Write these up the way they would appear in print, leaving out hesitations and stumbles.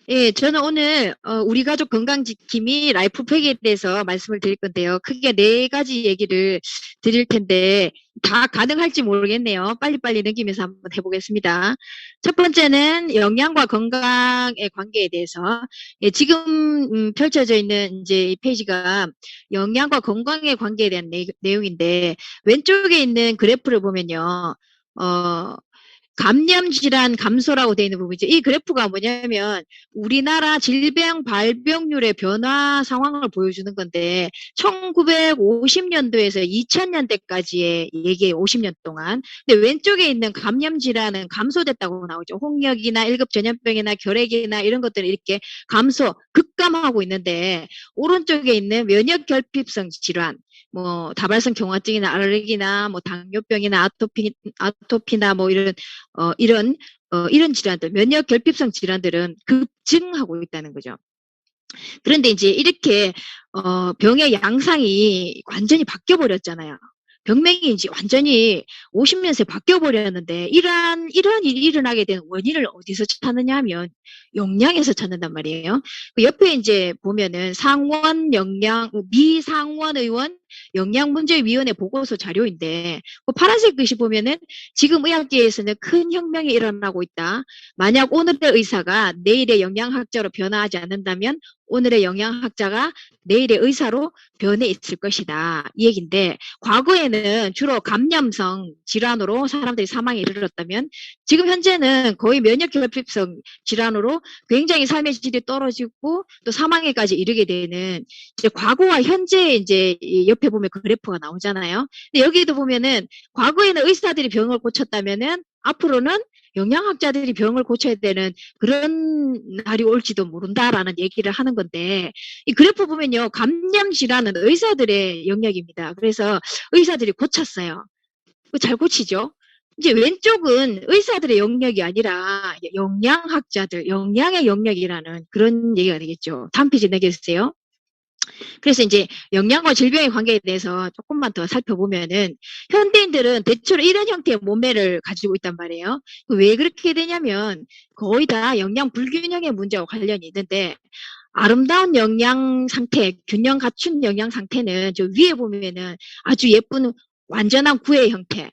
예, 저는 오늘 우리 가족 건강지킴이 라이프팩에 대해서 말씀을 드릴 건데요. 크게 네 가지 얘기를 드릴 텐데 다 가능할지 모르겠네요. 빨리빨리 넘기면서 한번 해보겠습니다. 첫 번째는 영양과 건강의 관계에 대해서 예, 지금 펼쳐져 있는 이제 이 페이지가 영양과 건강의 관계에 대한 내용인데 왼쪽에 있는 그래프를 보면요. 어, 감염 질환 감소라고 되어 있는 부분이죠. 이 그래프가 뭐냐면 우리나라 질병 발병률의 변화 상황을 보여주는 건데 1950년도에서 2000년대까지의 얘기에 50년 동안. 근데 왼쪽에 있는 감염 질환은 감소됐다고 나오죠. 홍역이나 1급 전염병이나 결핵이나 이런 것들은 이렇게 감소, 급감하고 있는데 오른쪽에 있는 면역 결핍성 질환 뭐 다발성 경화증이나 알레르기나 뭐 당뇨병이나 아토피나 뭐 이런 질환들, 면역 결핍성 질환들은 급증하고 있다는 거죠. 그런데 이제 이렇게 병의 양상이 완전히 바뀌어 버렸잖아요. 병명이 이제 완전히 50년새 바뀌어 버렸는데 이러한 일이 일어나게 된 원인을 어디서 찾느냐 하면 영양에서 찾는단 말이에요. 그 옆에 이제 보면은 미상원 의원 영양문제위원회 보고서 자료인데 그 파란색 글씨 보면은 지금 의학계에서는 큰 혁명이 일어나고 있다. 만약 오늘의 의사가 내일의 영양학자로 변화하지 않는다면 오늘의 영양학자가 내일의 의사로 변해 있을 것이다. 이 얘기인데 과거에는 주로 감염성 질환으로 사람들이 사망에 이르렀다면 지금 현재는 거의 면역결핍성 질환으로 굉장히 삶의 질이 떨어지고 또 사망에까지 이르게 되는 이제 과거와 현재 이제 옆에 보면 그래프가 나오잖아요. 근데 여기도 보면은 과거에는 의사들이 병을 고쳤다면은 앞으로는 영양학자들이 병을 고쳐야 되는 그런 날이 올지도 모른다라는 얘기를 하는 건데 이 그래프 보면요. 감염 질환은 의사들의 영역입니다. 그래서 의사들이 고쳤어요. 잘 고치죠. 이제 왼쪽은 의사들의 영역이 아니라 영양학자들, 영양의 영역이라는 그런 얘기가 되겠죠. 다음 페이지 내겨주세요. 그래서 이제 영양과 질병의 관계에 대해서 조금만 더 살펴보면은 현대인들은 대체로 이런 형태의 몸매를 가지고 있단 말이에요. 왜 그렇게 되냐면 거의 다 영양 불균형의 문제와 관련이 있는데 아름다운 영양 상태, 균형 갖춘 영양 상태는 저 위에 보면은 아주 예쁜 완전한 구의 형태.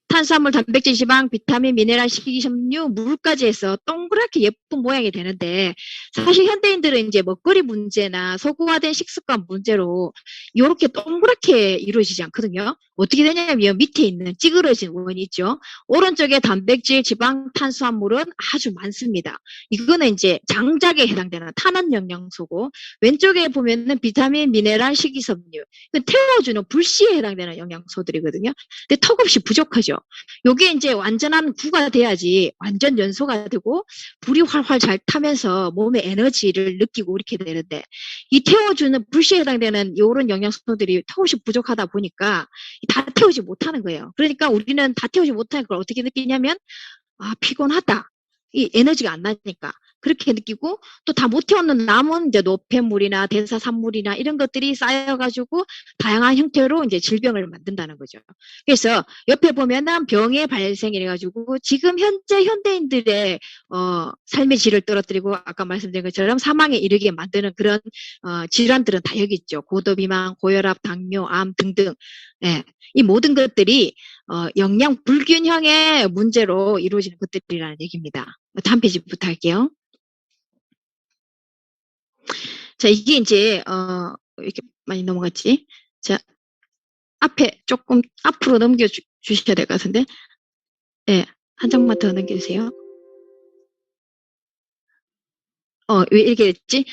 탄수화물, 단백질, 지방, 비타민, 미네랄, 식이섬유, 물까지 해서 동그랗게 예쁜 모양이 되는데 사실 현대인들은 이제 먹거리 문제나 소구화된 식습관 문제로 이렇게 동그랗게 이루어지지 않거든요. 어떻게 되냐면 밑에 있는 찌그러진 원이 있죠. 오른쪽에 단백질, 지방, 탄수화물은 아주 많습니다. 이거는 이제 장작에 해당되는 탄원 영양소고 왼쪽에 보면은 비타민, 미네랄, 식이섬유 태워주는 불씨에 해당되는 영양소들이거든요. 근데 턱없이 부족하죠. 요게 이제 완전한 구가 돼야지 완전 연소가 되고 불이 활활 잘 타면서 몸의 에너지를 느끼고 이렇게 되는데 이 태워주는 불씨에 해당되는 이런 영양소들이 턱없이 부족하다 보니까 다 태우지 못하는 거예요. 그러니까 우리는 다 태우지 못하는 걸 어떻게 느끼냐면 아 피곤하다. 이 에너지가 안 나니까 그렇게 느끼고 또 다 못 태우는 남은 이제 노폐물이나 대사산물이나 이런 것들이 쌓여가지고 다양한 형태로 이제 질병을 만든다는 거죠. 그래서 옆에 보면은 병의 발생이래 가지고 지금 현재 현대인들의 삶의 질을 떨어뜨리고 아까 말씀드린 것처럼 사망에 이르게 만드는 그런 질환들은 다 여기 있죠. 고도비만, 고혈압, 당뇨, 암 등등. 예. 이 모든 것들이 영양 불균형의 문제로 이루어지는 것들이라는 얘기입니다. 다음 페이지부터 할게요. 자, 이게 이제 이렇게 많이 넘어갔지. 자, 앞에 조금 앞으로 넘겨 주셔야 될 것 같은데. 네, 한 장만 더 넘겨주세요. 왜 이렇게 됐지?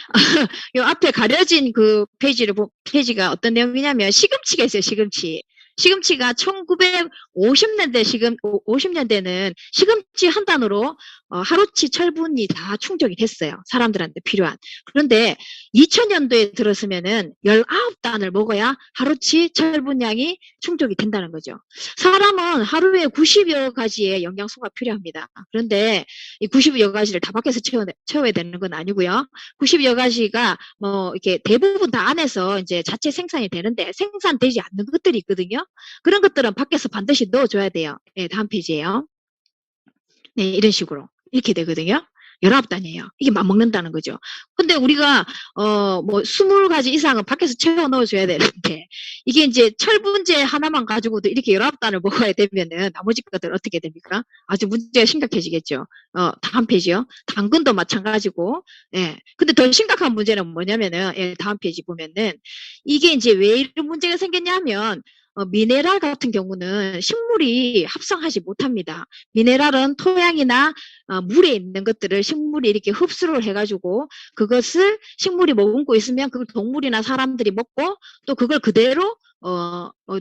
요 앞에 가려진 그 페이지가 어떤 내용이냐면 시금치가 있어요, 시금치. 시금치가 1950년대 50년대는 시금치 한 단으로 하루치 철분이 다 충족이 됐어요. 사람들한테 필요한. 그런데 2000년도에 들었으면은 19단을 먹어야 하루치 철분량이 충족이 된다는 거죠. 사람은 하루에 90여 가지의 영양소가 필요합니다. 그런데 이 90여 가지를 다 밖에서 채워야 되는 건 아니고요. 90여 가지가 뭐 이렇게 대부분 다 안에서 이제 자체 생산이 되는데 생산되지 않는 것들이 있거든요. 그런 것들은 밖에서 반드시 넣어줘야 돼요. 네, 다음 페이지에요. 네, 이런 식으로 이렇게 되거든요. 19단이에요. 이게 맞먹는다는 거죠. 근데 우리가, 뭐, 20가지 이상은 밖에서 채워 넣어줘야 되는데, 이게 이제 철분제 하나만 가지고도 이렇게 19단을 먹어야 되면은, 나머지 것들 어떻게 됩니까? 아주 문제가 심각해지겠죠. 다음 페이지요. 당근도 마찬가지고, 예. 근데 더 심각한 문제는 뭐냐면은, 예, 다음 페이지 보면은, 이게 이제 왜 이런 문제가 생겼냐면, 미네랄 같은 경우는 식물이 합성하지 못합니다. 미네랄은 토양이나 물에 있는 것들을 식물이 이렇게 흡수를 해가지고 그것을 식물이 머금고 있으면 그걸 동물이나 사람들이 먹고 또 그걸 그대로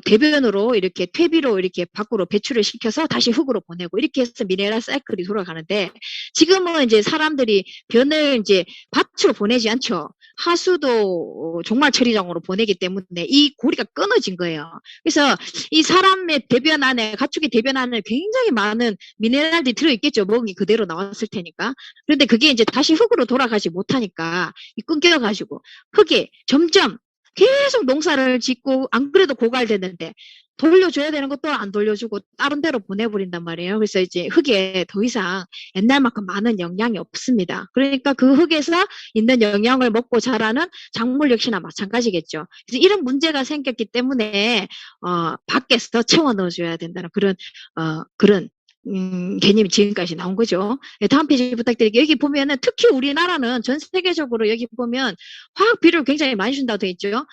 대변으로 이렇게 퇴비로 이렇게 밖으로 배출을 시켜서 다시 흙으로 보내고 이렇게 해서 미네랄 사이클이 돌아가는데 지금은 이제 사람들이 변을 이제 밭으로 보내지 않죠. 하수도 종말 처리장으로 보내기 때문에 이 고리가 끊어진 거예요. 그래서 이 사람의 대변 안에 가축의 대변 안에 굉장히 많은 미네랄들이 들어있겠죠. 먹이 그대로 나왔을 테니까. 그런데 그게 이제 다시 흙으로 돌아가지 못하니까 끊겨가지고 흙이 점점 계속 농사를 짓고 안 그래도 고갈됐는데 돌려줘야 되는 것도 안 돌려주고 다른 데로 보내버린단 말이에요. 그래서 이제 흙에 더 이상 옛날만큼 많은 영양이 없습니다. 그러니까 그 흙에서 있는 영양을 먹고 자라는 작물 역시나 마찬가지겠죠. 그래서 이런 문제가 생겼기 때문에 밖에서 채워 넣어줘야 된다는 그런 개념이 지금까지 나온 거죠. 네, 다음 페이지 부탁드릴게요. 여기 보면은 특히 우리나라는 전 세계적으로 여기 보면 화학 비료를 굉장히 많이 준다고 되어 있죠.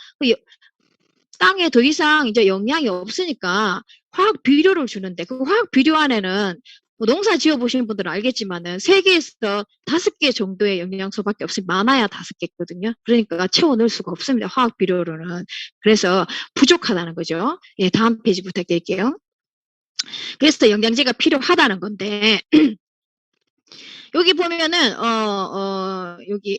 땅에 더 이상 이제 영양이 없으니까 화학 비료를 주는데 그 화학 비료 안에는 뭐 농사 지어 보시는 분들은 알겠지만은 3개에서 5개 정도의 영양소밖에 없으면 많아야 5개거든요. 그러니까 채워 넣을 수가 없습니다. 화학 비료로는. 그래서 부족하다는 거죠. 예, 다음 페이지 부탁드릴게요. 그래서 영양제가 필요하다는 건데 여기 보면은 여기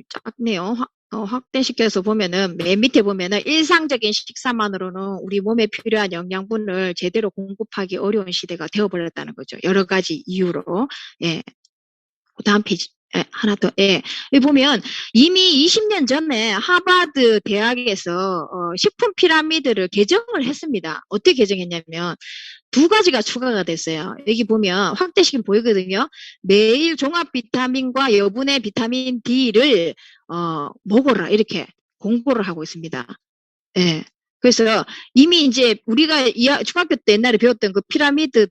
작네요. 확대시켜서 보면은 맨 밑에 보면은 일상적인 식사만으로는 우리 몸에 필요한 영양분을 제대로 공급하기 어려운 시대가 되어버렸다는 거죠. 여러 가지 이유로. 예. 다음 페이지. 예, 하나 더. 예. 여기 보면 이미 20년 전에 하버드 대학에서 식품 피라미드를 개정을 했습니다. 어떻게 개정했냐면 2가지가 추가가 됐어요. 여기 보면 확대시키면 보이거든요. 매일 종합 비타민과 여분의 비타민 D를 먹어라 이렇게 공고를 하고 있습니다. 예. 그래서 이미 이제 우리가 중학교 때 옛날에 배웠던 그 피라미드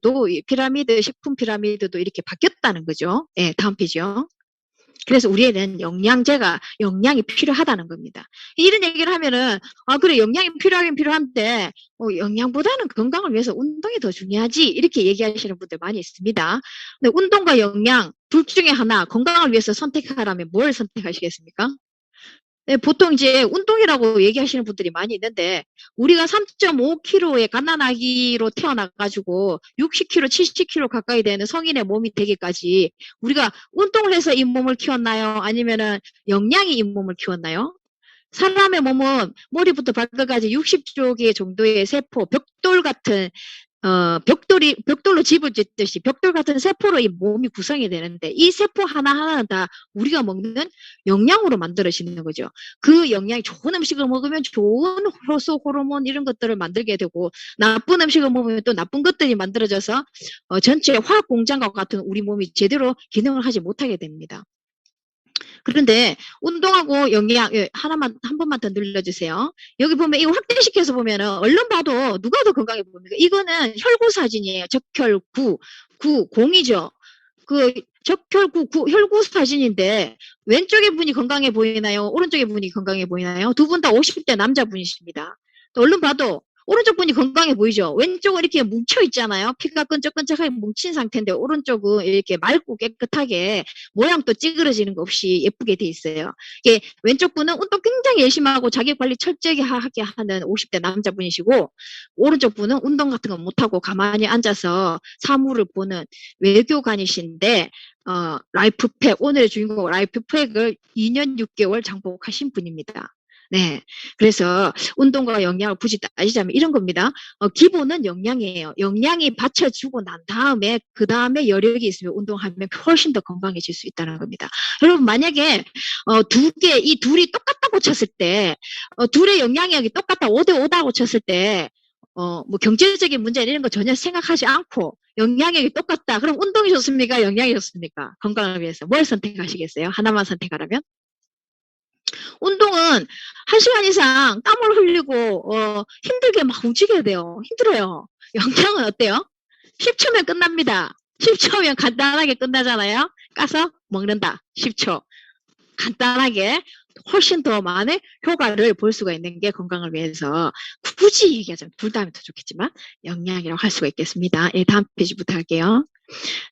식품 피라미드도 이렇게 바뀌었다는 거죠. 예, 다음 페이지요. 그래서 우리에는 영양이 필요하다는 겁니다. 이런 얘기를 하면은, 그래, 영양이 필요하긴 필요한데, 영양보다는 건강을 위해서 운동이 더 중요하지. 이렇게 얘기하시는 분들 많이 있습니다. 근데 운동과 영양, 둘 중에 하나, 건강을 위해서 선택하라면 뭘 선택하시겠습니까? 네, 보통 이제 운동이라고 얘기하시는 분들이 많이 있는데 우리가 3.5kg의 갓난아기로 태어나가지고 60kg, 70kg 가까이 되는 성인의 몸이 되기까지 우리가 운동을 해서 이 몸을 키웠나요? 아니면은 영양이 이 몸을 키웠나요? 사람의 몸은 머리부터 발끝까지 60조 개 정도의 세포, 벽돌 같은 벽돌로 집을 짓듯이 벽돌 같은 세포로 이 몸이 구성이 되는데 이 세포 하나하나는 다 우리가 먹는 영양으로 만들어지는 거죠. 그 영양이 좋은 음식을 먹으면 좋은 효소, 호르몬 이런 것들을 만들게 되고 나쁜 음식을 먹으면 또 나쁜 것들이 만들어져서 전체 화학 공장과 같은 우리 몸이 제대로 기능을 하지 못하게 됩니다. 그런데 운동하고 영양 한 번만 더 눌러주세요. 여기 보면 이거 확대시켜서 보면은 얼른 봐도 누가 더 건강해 보입니까? 이거는 혈구 사진이에요. 적혈구, 공이죠. 그 적혈구, 혈구 사진인데 왼쪽에 분이 건강해 보이나요? 오른쪽에 분이 건강해 보이나요? 두 분 다 50대 남자분이십니다. 또 얼른 봐도 오른쪽 분이 건강해 보이죠? 왼쪽은 이렇게 뭉쳐 있잖아요. 피가 끈적끈적하게 뭉친 상태인데 오른쪽은 이렇게 맑고 깨끗하게 모양도 찌그러지는 거 없이 예쁘게 돼 있어요. 이게 왼쪽 분은 운동 굉장히 열심히 하고 자기 관리 철저하게 하는 50대 남자분이시고 오른쪽 분은 운동 같은 거 못하고 가만히 앉아서 사물을 보는 외교관이신데 라이프팩, 오늘의 주인공 라이프팩을 2년 6개월 장복하신 분입니다. 네. 그래서 운동과 영양을 굳이 따지자면 이런 겁니다. 기본은 영양이에요. 영양이 받쳐주고 난 다음에, 그 다음에 여력이 있으면 운동하면 훨씬 더 건강해질 수 있다는 겁니다. 여러분, 만약에, 이 둘이 똑같다고 쳤을 때, 둘의 영향력이 똑같다, 5대 5다고 쳤을 때, 뭐 경제적인 문제 이런 거 전혀 생각하지 않고 영향력이 똑같다. 그럼 운동이 좋습니까? 영양이 좋습니까? 건강을 위해서. 뭘 선택하시겠어요? 하나만 선택하라면? 운동은 1시간 이상 땀을 흘리고 힘들게 막 움직여야 돼요. 힘들어요. 영양은 어때요? 10초면 끝납니다. 10초면 간단하게 끝나잖아요. 까서 먹는다. 10초. 간단하게 훨씬 더 많은 효과를 볼 수가 있는 게 건강을 위해서 굳이 얘기하자면 둘 다 하면 더 좋겠지만 영양이라고 할 수가 있겠습니다. 예, 다음 페이지부터 할게요.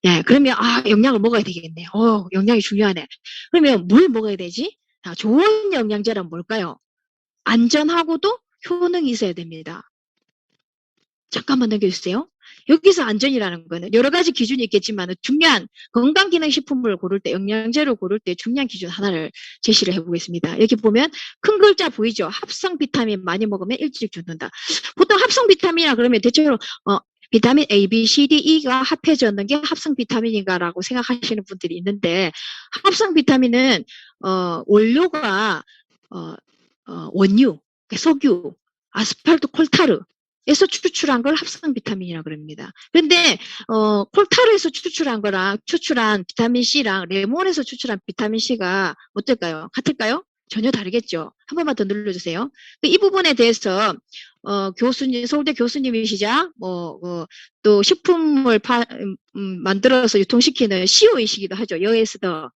예, 그러면 영양을 먹어야 되겠네. 영양이 중요하네. 그러면 뭘 먹어야 되지? 좋은 영양제란 뭘까요? 안전하고도 효능이 있어야 됩니다. 잠깐만 넘겨주세요. 여기서 안전이라는 거는 여러 가지 기준이 있겠지만 중요한 건강기능식품을 고를 때, 영양제를 고를 때 중요한 기준 하나를 제시를 해보겠습니다. 여기 보면 큰 글자 보이죠? 합성 비타민 많이 먹으면 일찍 죽는다. 보통 합성 비타민이라 그러면 대체로 비타민 A, B, C, D, E가 합해졌는 게 합성 비타민인가라고 생각하시는 분들이 있는데 합성 비타민은 원료가 원유, 석유, 아스팔트 콜타르 에서 추출한 걸 합성 비타민이라고 그럽니다. 그런데 콜타르에서 추출한 비타민 C랑 레몬에서 추출한 비타민 C가 어떨까요? 같을까요? 전혀 다르겠죠. 한 번만 더 눌러주세요. 이 부분에 대해서 교수님, 서울대 교수님이시자 또 식품을 만들어서 유통시키는 CEO이시기도 하죠. 여에스더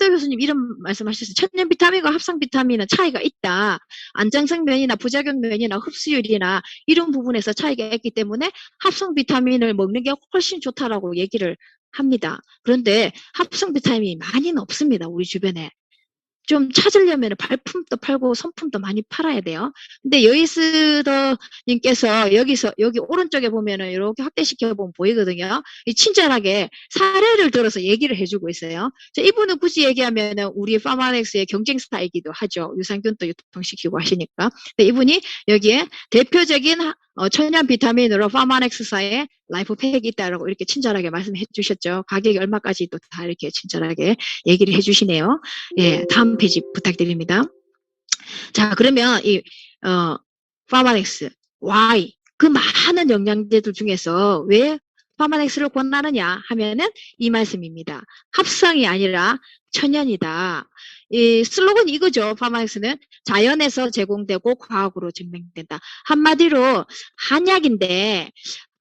교수님 이름 말씀하셨어요. 천연 비타민과 합성 비타민은 차이가 있다. 안정성 면이나 부작용 면이나 흡수율이나 이런 부분에서 차이가 있기 때문에 합성 비타민을 먹는 게 훨씬 좋다라고 얘기를 합니다. 그런데 합성 비타민이 많이는 없습니다. 우리 주변에. 좀 찾으려면 발품도 팔고 선품도 많이 팔아야 돼요. 근데 여이스더님께서 여기 오른쪽에 보면은 이렇게 확대시켜 보면 보이거든요. 친절하게 사례를 들어서 얘기를 해주고 있어요. 이분은 굳이 얘기하면은 우리 파마넥스의 경쟁사이기도 하죠. 유산균도 유통시키고 하시니까. 근데 이분이 여기에 대표적인 천연 비타민으로 파마넥스사의 라이프팩이 있다라고 이렇게 친절하게 말씀해 주셨죠. 가격이 얼마까지도 다 이렇게 친절하게 얘기를 해주시네요. 예, 다음 페이지 부탁드립니다. 자, 그러면 파마넥스, Y, 그 많은 영양제들 중에서 왜 파마넥스를 권하느냐 하면은 이 말씀입니다. 합성이 아니라 천연이다. 이 슬로건이 이거죠. 파마넥스는 자연에서 제공되고 과학으로 증명된다. 한마디로 한약인데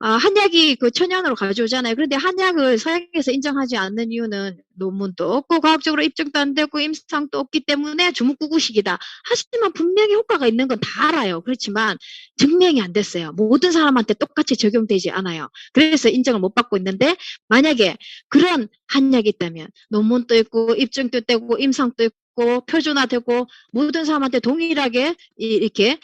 한약이 그 천연으로 가져오잖아요. 그런데 한약을 서양에서 인정하지 않는 이유는 논문도 없고 과학적으로 입증도 안 되고 임상도 없기 때문에 주묵구구식이다. 하지만 분명히 효과가 있는 건 다 알아요. 그렇지만 증명이 안 됐어요. 모든 사람한테 똑같이 적용되지 않아요. 그래서 인정을 못 받고 있는데 만약에 그런 한약이 있다면 논문도 있고 입증도 되고 임상도 있고 표준화되고 모든 사람한테 동일하게 이렇게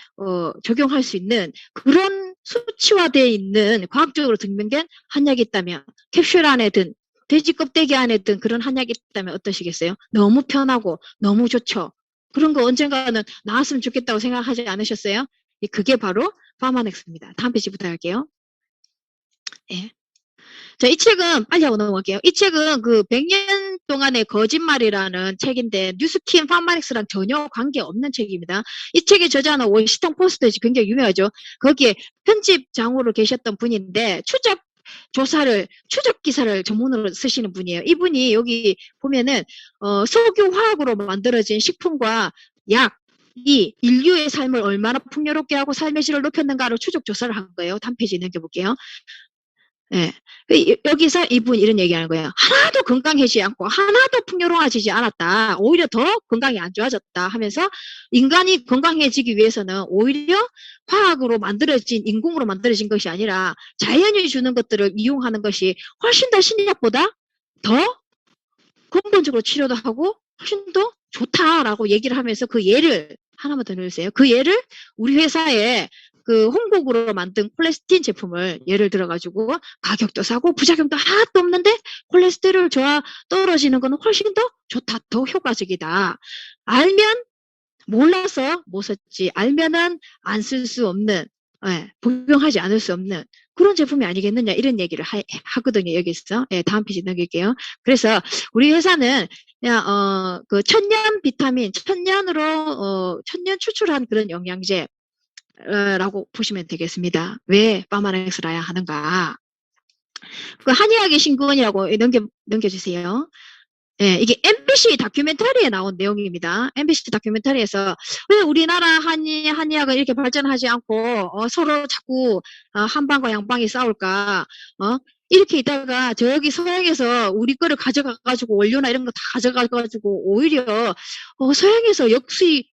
적용할 수 있는 그런 수치화되어 있는 과학적으로 증명된 한약이 있다면 캡슐 안에 든 돼지 껍데기 안에 든 그런 한약이 있다면 어떠시겠어요? 너무 편하고 너무 좋죠. 그런 거 언젠가는 나왔으면 좋겠다고 생각하지 않으셨어요? 그게 바로 파마넥스입니다. 다음 페이지부터 할게요. 예. 자, 이 책은 빨리 하고 넘어갈게요. 이 책은 그 100년 동안의 거짓말이라는 책인데 뉴스킨 파마렉스랑 전혀 관계없는 책입니다. 이 책의 저자는 워싱턴 포스트 굉장히 유명하죠. 거기에 편집장으로 계셨던 분인데 추적 기사를 전문으로 쓰시는 분이에요. 이분이 여기 보면은 석유 화학으로 만들어진 식품과 약이 인류의 삶을 얼마나 풍요롭게 하고 삶의 질을 높였는가를 추적 조사를 한 거예요. 다음 페이지 넘겨볼게요. 예. 여기서 이분 이런 얘기하는 거예요. 하나도 건강해지지 않고 하나도 풍요로워지지 않았다. 오히려 더 건강이 안 좋아졌다 하면서 인간이 건강해지기 위해서는 오히려 화학으로 만들어진 인공으로 만들어진 것이 아니라 자연이 주는 것들을 이용하는 것이 훨씬 더 신약보다 더 근본적으로 치료도 하고 훨씬 더 좋다라고 얘기를 하면서 그 예를 하나만 더 넣으세요. 그 예를 우리 회사에 그 홍국으로 만든 콜레스틴 제품을 예를 들어가지고 가격도 싸고 부작용도 하나도 없는데 콜레스테롤 떨어지는 거는 훨씬 더 좋다, 더 효과적이다. 알면 몰라서 못 썼지, 알면은 안 쓸 수 없는, 복용하지 않을 수 없는 그런 제품이 아니겠느냐 이런 얘기를 하거든요. 여기서. 예, 다음 페이지 넘길게요. 그래서 우리 회사는 그냥 그 천연 비타민, 천년으로 천년 추출한 그런 영양제 라고 보시면 되겠습니다. 왜 파마넥스라야 하는가? 그 한의학의 신근이라고 넘겨주세요. 예, 이게 MBC 다큐멘터리에 나온 내용입니다. MBC 다큐멘터리에서 왜 우리나라 한의학은 이렇게 발전하지 않고 서로 자꾸 한방과 양방이 싸울까? 이렇게 있다가 저기 서양에서 우리 거를 가져가가지고 원료나 이런 거 다 가져가가지고 오히려 서양에서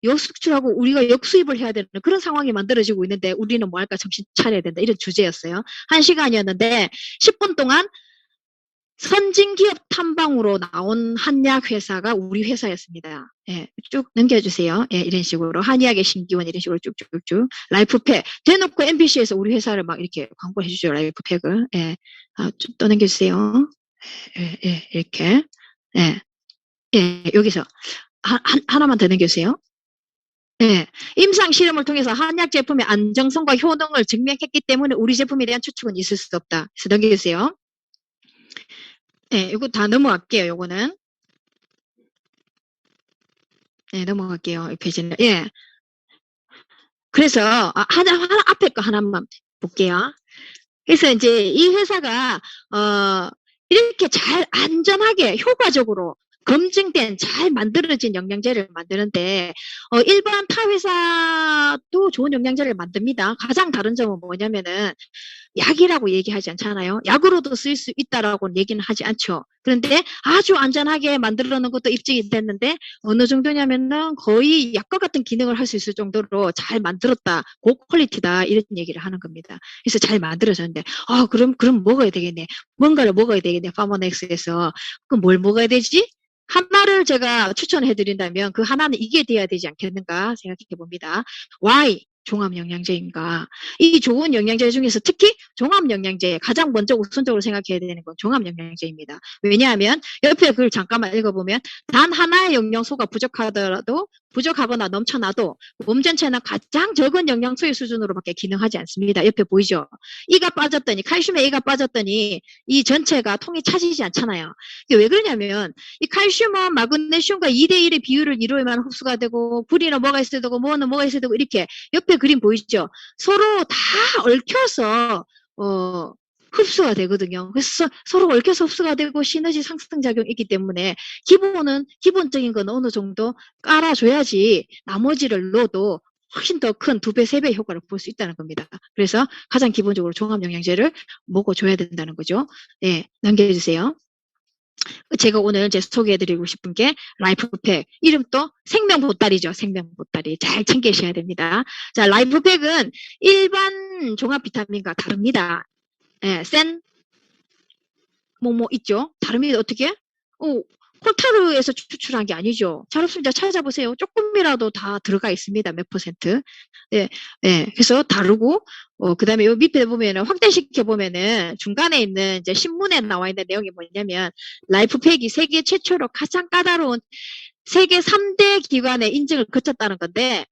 역수출하고 우리가 역수입을 해야 되는 그런 상황이 만들어지고 있는데 우리는 뭐 할까 정신 차려야 된다 이런 주제였어요. 1시간이었는데 10분 동안 선진기업 탐방으로 나온 한의학 회사가 우리 회사였습니다. 예, 쭉 넘겨주세요. 예, 이런 식으로 한의학의 신기원 이런 식으로 쭉쭉쭉 라이프팩 대놓고 MBC에서 우리 회사를 막 이렇게 광고해 주죠. 라이프팩을. 예, 또 넘겨주세요. 예, 예, 이렇게. 예, 예, 여기서 하나만 더 넘겨주세요. 예, 임상 실험을 통해서 한약 제품의 안정성과 효능을 증명했기 때문에 우리 제품에 대한 추측은 있을 수 없다. 그래서 넘겨주세요. 네, 이거 다 넘어갈게요, 요거는. 네, 넘어갈게요, 이 페이지는. 예. 그래서, 하나, 앞에 거 하나만 볼게요. 그래서 이제 이 회사가, 이렇게 잘 안전하게 효과적으로 검증된 잘 만들어진 영양제를 만드는데, 일반 타 회사도 좋은 영양제를 만듭니다. 가장 다른 점은 뭐냐면은, 약이라고 얘기하지 않잖아요. 약으로도 쓸 수 있다라고 얘기는 하지 않죠. 그런데 아주 안전하게 만들어 놓은 것도 입증이 됐는데 어느 정도냐면은 거의 약과 같은 기능을 할 수 있을 정도로 잘 만들었다. 고퀄리티다. 이런 얘기를 하는 겁니다. 그래서 잘 만들어졌는데 그럼 먹어야 되겠네. 뭔가를 먹어야 되겠네. 파머넥스에서. 그럼 뭘 먹어야 되지? 하나를 제가 추천해 드린다면 그 하나는 이게 돼야 되지 않겠는가 생각해 봅니다. Why? 종합영양제인가. 이 좋은 영양제 중에서 특히 종합영양제 가장 먼저 우선적으로 생각해야 되는 건 종합영양제입니다. 왜냐하면 옆에 글 잠깐만 읽어보면 단 하나의 영양소가 부족하거나 넘쳐나도 몸 전체는 가장 적은 영양소의 수준으로밖에 기능하지 않습니다. 옆에 보이죠? E가 빠졌더니 칼슘에 E가 빠졌더니 이 전체가 통이 차지지 않잖아요. 이게 왜 그러냐면 이 칼슘은 마그네슘과 2대1의 비율을 이루어야만 흡수가 되고 불이나 뭐가 있어야 되고 뭐는 뭐가 있어야 되고 이렇게 옆에 그림 보이시죠? 서로 다 얽혀서 흡수가 되거든요. 그래서 서로 얽혀서 흡수가 되고 시너지 상승작용이 있기 때문에 기본적인 건 어느 정도 깔아줘야지 나머지를 넣어도 훨씬 더 큰 2배, 3배 효과를 볼 수 있다는 겁니다. 그래서 가장 기본적으로 종합영양제를 먹어줘야 된다는 거죠. 네, 넘겨주세요. 제가 오늘 이제 소개해드리고 싶은 게 라이프팩. 이름도 생명보따리죠. 생명보따리. 잘 챙기셔야 됩니다. 자, 라이프팩은 일반 종합 비타민과 다릅니다. 예, 뭐뭐 있죠. 다릅니다. 어떻게? 콜타르에서 추출한 게 아니죠. 잘 없습니다. 찾아보세요. 조금이라도 다 들어가 있습니다. 몇 %. 예, 예. 그래서 다르고, 그 다음에 요 밑에 보면은, 확대시켜 보면은, 중간에 있는 이제 신문에 나와 있는 내용이 뭐냐면, 라이프팩이 세계 최초로 가장 까다로운 세계 3대 기관의 인증을 거쳤다는 건데,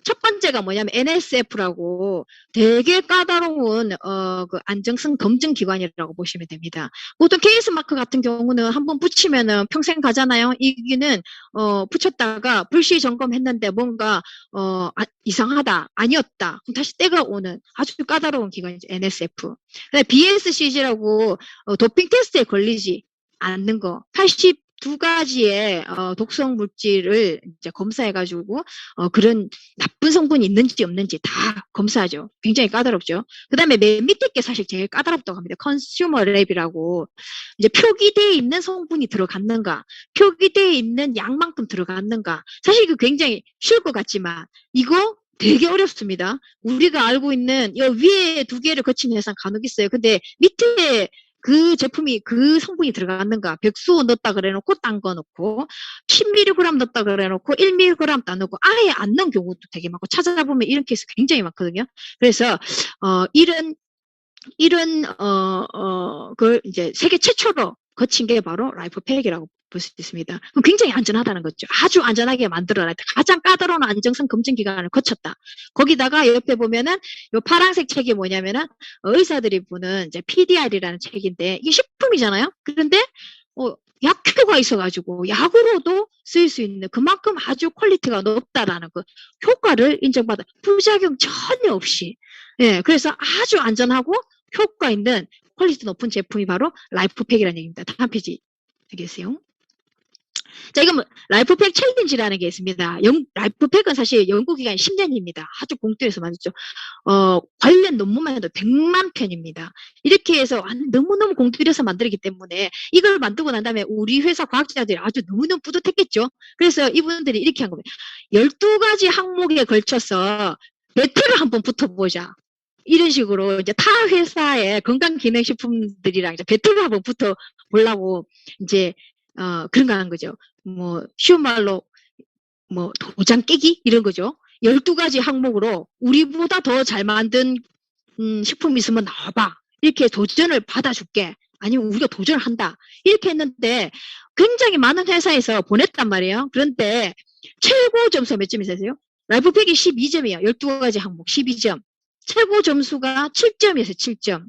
첫 번째가 뭐냐면 NSF라고 되게 까다로운 그 안정성 검증 기관이라고 보시면 됩니다. 보통 케이스 마크 같은 경우는 한번 붙이면은 평생 가잖아요. 이기는 붙였다가 불시 점검했는데 뭔가 이상하다, 아니었다, 그럼 다시 떼가 오는 아주 까다로운 기관이죠. NSF. BSCG라고 도핑 테스트에 걸리지 않는 거. 82가지의 독성 물질을 이제 검사해가지고 그런 나쁜 성분이 있는지 없는지 다 검사하죠. 굉장히 까다롭죠. 그 다음에 맨 밑에 게 사실 제일 까다롭다고 합니다. 컨슈머 랩이라고 이제 표기되어 있는 성분이 들어갔는가, 표기되어 있는 양만큼 들어갔는가. 사실 이거 굉장히 쉬울 것 같지만 이거 되게 어렵습니다. 우리가 알고 있는 이 위에 2개를 거친 회사 간혹 있어요. 근데 밑에 그 제품이 그 성분이 들어갔는가, 백수 넣었다 그래놓고 딴 거 넣고 10mg 넣었다 그래놓고 1mg 딴 넣고 아예 안 넣은 경우도 되게 많고 찾아보면 이런 케이스 굉장히 많거든요. 그래서 이런 그 이제 세계 최초로 거친 게 바로 라이프팩이라고 볼 수 있습니다. 그럼 굉장히 안전하다는 거죠. 아주 안전하게 만들어놨다. 가장 까다로운 안정성 검증 기간을 거쳤다. 거기다가 옆에 보면은 요 파란색 책이 뭐냐면은 의사들이 보는 이제 PDR이라는 책인데 이게 식품이잖아요. 그런데 약효가 있어가지고 약으로도 쓸 수 있는 그만큼 아주 퀄리티가 높다라는 그 효과를 인정받아 부작용 전혀 없이. 예, 그래서 아주 안전하고 효과 있는 고퀄리티 높은 제품이 바로 라이프팩이라는 얘기입니다. 다음 페이지 되겠어요. 자, 이건 라이프팩 챌린지라는 게 있습니다. 라이프팩은 사실 연구기간이 10년입니다. 아주 공들여서 만들죠. 관련 논문만 해도 100만 편입니다. 이렇게 해서 너무너무 공들여서 만들기 때문에 이걸 만들고 난 다음에 우리 회사 과학자들이 아주 너무너무 뿌듯했겠죠. 그래서 이분들이 이렇게 한 겁니다. 12가지 항목에 걸쳐서 배틀을 한번 붙어보자. 이런 식으로 이제 타 회사의 건강기능식품들이랑 이제 배틀을 한번 붙어보려고 이제 그런 거 하는 거죠. 뭐 쉬운 말로 뭐 도장 깨기 이런 거죠. 12가지 항목으로 우리보다 더 잘 만든 식품이 있으면 나와봐. 이렇게 도전을 받아줄게. 아니면 우리가 도전을 한다. 이렇게 했는데 굉장히 많은 회사에서 보냈단 말이에요. 그런데 최고 점수가 몇 점이세요? 라이프팩이 12점이에요. 12가지 항목 12점. 최고 점수가 7점이었어요. 7점.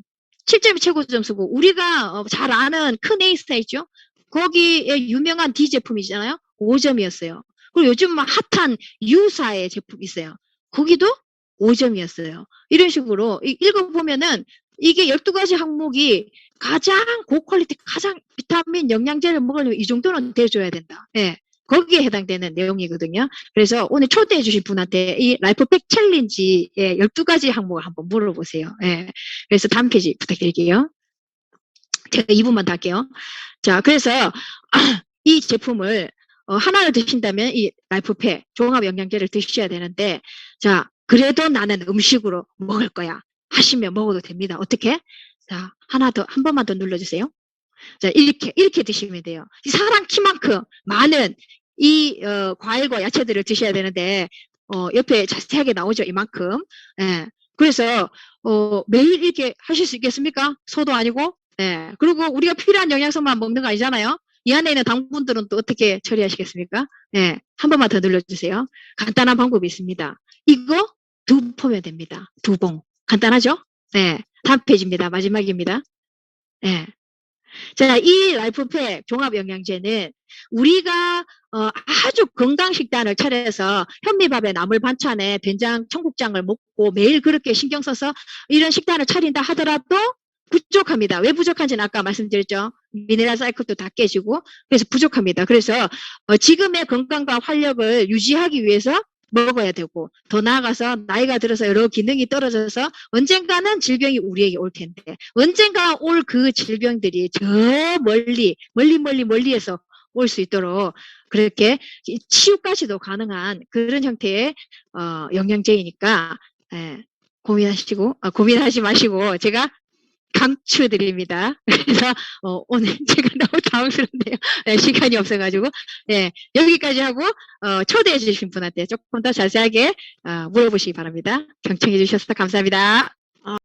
7점이 최고 점수고 우리가 잘 아는 큰 A사 있죠? 거기에 유명한 D 제품이잖아요. 5점이었어요. 그리고 요즘 핫한 U사의 제품이 있어요. 거기도 5점이었어요. 이런 식으로 읽어보면은 이게 12가지 항목이 가장 고퀄리티, 가장 비타민, 영양제를 먹으려면 이 정도는 돼줘야 된다. 예. 거기에 해당되는 내용이거든요. 그래서 오늘 초대해 주신 분한테 이 라이프팩 챌린지의 12가지 항목을 한번 물어보세요. 예. 그래서 다음 페이지 부탁드릴게요. 제가 2분만 더 할게요. 자, 그래서 이 제품을 하나를 드신다면 이 라이프팩 종합 영양제를 드셔야 되는데, 자, 그래도 나는 음식으로 먹을 거야 하시면 먹어도 됩니다. 어떻게? 자, 한 번만 더 눌러주세요. 자, 이렇게 드시면 돼요. 이 사람 키만큼 많은 이 과일과 야채들을 드셔야 되는데 옆에 자세하게 나오죠. 이만큼. 예. 그래서 매일 이렇게 하실 수 있겠습니까? 소도 아니고. 예. 그리고 우리가 필요한 영양소만 먹는 거 아니잖아요. 이 안에 있는 당분들은 또 어떻게 처리하시겠습니까? 예. 한 번만 더 눌러주세요. 간단한 방법이 있습니다. 이거 2포면 됩니다. 2봉. 간단하죠? 예. 다음 페이지입니다. 마지막입니다. 예. 자, 이 라이프팩 종합영양제는 우리가 아주 건강식단을 차려서 현미밥에 나물 반찬에 된장 청국장을 먹고 매일 그렇게 신경 써서 이런 식단을 차린다 하더라도 부족합니다. 왜 부족한지는 아까 말씀드렸죠. 미네랄 사이클도 다 깨지고 그래서 부족합니다. 그래서 지금의 건강과 활력을 유지하기 위해서 먹어야 되고 더 나아가서 나이가 들어서 여러 기능이 떨어져서 언젠가는 질병이 우리에게 올 텐데 언젠가 올 그 질병들이 저 멀리에서 올 수 있도록 그렇게 치유까지도 가능한 그런 형태의 영양제이니까 고민하지 마시고 제가 강추드립니다. 그래서 오늘 제가 너무 당황스럽네요. 네, 시간이 없어가지고 여기까지 하고 초대해 주신 분한테 조금 더 자세하게 물어보시기 바랍니다. 경청해 주셔서 감사합니다.